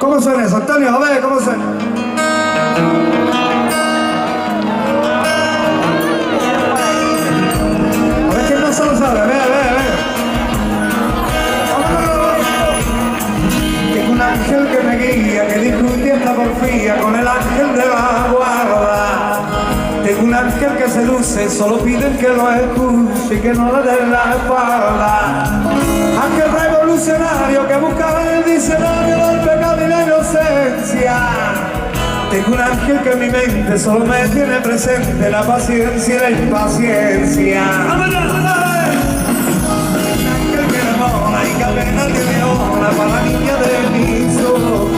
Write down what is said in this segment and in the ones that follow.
¿Cómo suena eso, Antonio? A ver, ¿cómo suena? A ver quién no se lo sabe, a ver, a ver, a ver. Tengo un ángel que me guía, que discutí en la porfía con el ángel de la guarda. Tengo un ángel que se luce, solo piden que lo escuche y que no le den la espalda. Ángel revolucionario que buscaba en el diccionario del pecado y la inocencia. Tengo un ángel que en mi mente solo me tiene presente la paciencia y la impaciencia. Un ángel que enamora y que apenas tiene hora para la niña de mis ojos.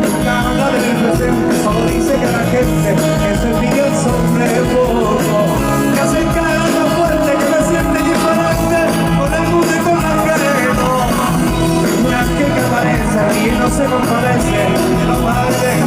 Nunca habla del presente, solo dice que la gente es el niño sobre poco. Que hace caer algo fuerte, que me siente diferente con el mundo y con la crema. Un ángel que aparece y no se compadece de los padres.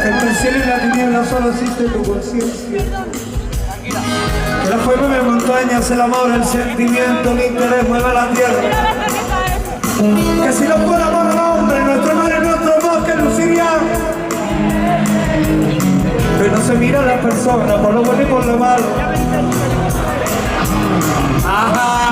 Que entre el cielo y la tiniebla solo existe tu conciencia. Que la fuego de montañas, el amor, el sentimiento, el interés mueva la tierra. Que si no fuera por el hombre, nuestro mar es nuestro bosque luciría. Que no se mira a las personas por lo bueno y por lo malo. Ajá.